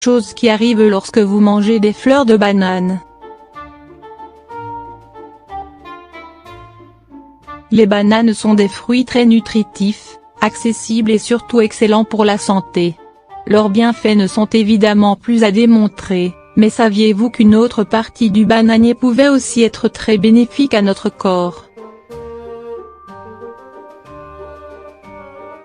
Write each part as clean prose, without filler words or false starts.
chose qui arrive lorsque vous mangez des fleurs de banane. Les bananes sont des fruits très nutritifs, accessibles et surtout excellents pour la santé. Leurs bienfaits ne sont évidemment plus à démontrer, mais saviez-vous qu'une autre partie du bananier pouvait aussi être très bénéfique à notre corps?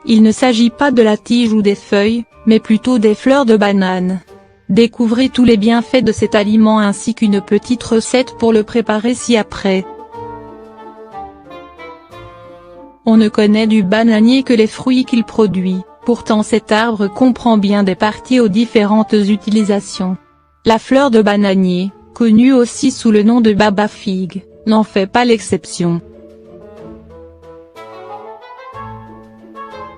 Il ne s'agit pas de la tige ou des feuilles, mais plutôt des fleurs de banane. Découvrez tous les bienfaits de cet aliment ainsi qu'une petite recette pour le préparer ci-après. On ne connaît du bananier que les fruits qu'il produit, pourtant cet arbre comprend bien des parties aux différentes utilisations. La fleur de bananier, connue aussi sous le nom de baba-figue, n'en fait pas l'exception.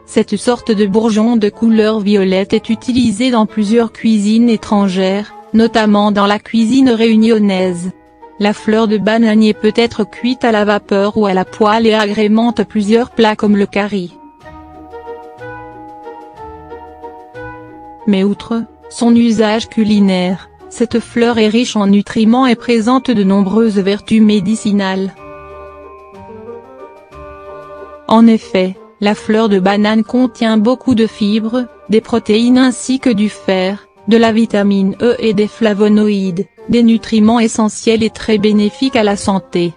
Cette sorte de bourgeon de couleur violette est utilisée dans plusieurs cuisines étrangères, notamment dans la cuisine réunionnaise. La fleur de bananier peut être cuite à la vapeur ou à la poêle et agrémente plusieurs plats comme le curry. Mais outre son usage culinaire, cette fleur est riche en nutriments et présente de nombreuses vertus médicinales. En effet, la fleur de banane contient beaucoup de fibres, des protéines ainsi que du fer, de la vitamine E et des flavonoïdes, des nutriments essentiels et très bénéfiques à la santé.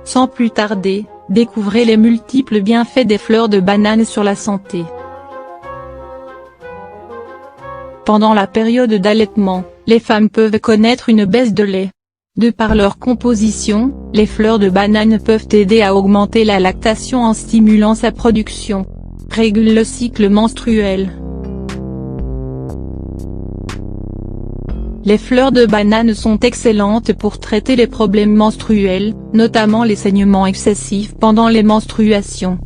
Sans plus tarder, découvrez les multiples bienfaits des fleurs de banane sur la santé. Pendant la période d'allaitement, les femmes peuvent connaître une baisse de lait. De par leur composition, les fleurs de banane peuvent aider à augmenter la lactation en stimulant sa production. Règle le cycle menstruel. Les fleurs de banane sont excellentes pour traiter les problèmes menstruels, notamment les saignements excessifs pendant les menstruations.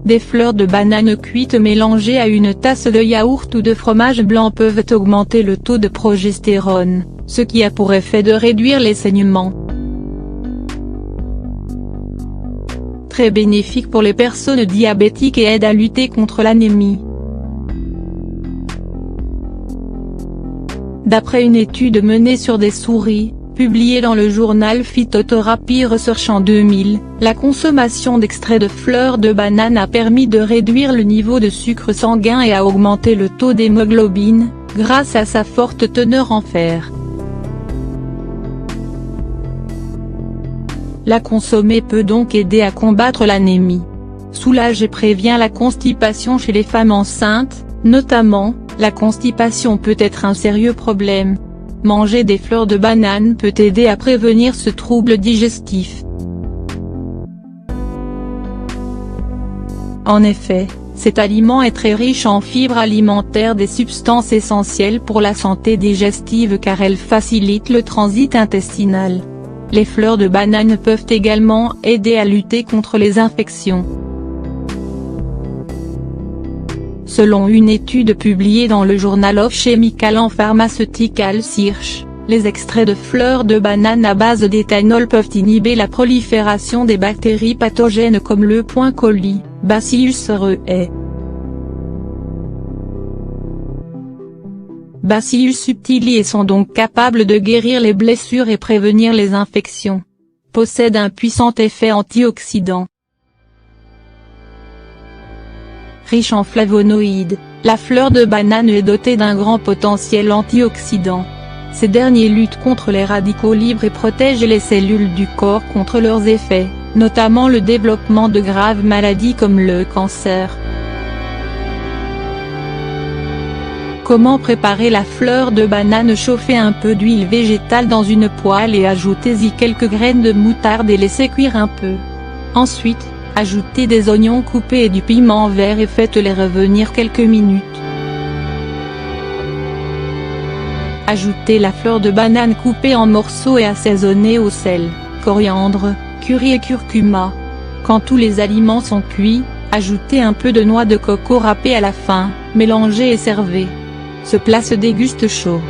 Des fleurs de banane cuites mélangées à une tasse de yaourt ou de fromage blanc peuvent augmenter le taux de progestérone, ce qui a pour effet de réduire les saignements. Très bénéfique pour les personnes diabétiques et aide à lutter contre l'anémie. D'après une étude menée sur des souris, publiée dans le journal Phytotherapy Research en 2000, la consommation d'extraits de fleurs de banane a permis de réduire le niveau de sucre sanguin et à augmenter le taux d'hémoglobine, grâce à sa forte teneur en fer. La consommer peut donc aider à combattre l'anémie. Soulage et prévient la constipation chez les femmes enceintes, notamment, la constipation peut être un sérieux problème. Manger des fleurs de banane peut aider à prévenir ce trouble digestif. En effet, cet aliment est très riche en fibres alimentaires, des substances essentielles pour la santé digestive car elles facilitent le transit intestinal. Les fleurs de banane peuvent également aider à lutter contre les infections. Selon une étude publiée dans le Journal of Chemical and Pharmaceutical Research, les extraits de fleurs de banane à base d'éthanol peuvent inhiber la prolifération des bactéries pathogènes comme le E. coli, Bacillus cereus. Bacillus subtili et sont donc capables de guérir les blessures et prévenir les infections. Possède un puissant effet antioxydant. Riche en flavonoïdes, la fleur de banane est dotée d'un grand potentiel antioxydant. Ces derniers luttent contre les radicaux libres et protègent les cellules du corps contre leurs effets, notamment le développement de graves maladies comme le cancer. Comment préparer la fleur de banane? Chauffez un peu d'huile végétale dans une poêle et ajoutez-y quelques graines de moutarde et laissez cuire un peu. Ensuite, ajoutez des oignons coupés et du piment vert et faites-les revenir quelques minutes. Ajoutez la fleur de banane coupée en morceaux et assaisonnée au sel, coriandre, curry et curcuma. Quand tous les aliments sont cuits, ajoutez un peu de noix de coco râpée à la fin, mélangez et servez. Ce plat se déguste chaud.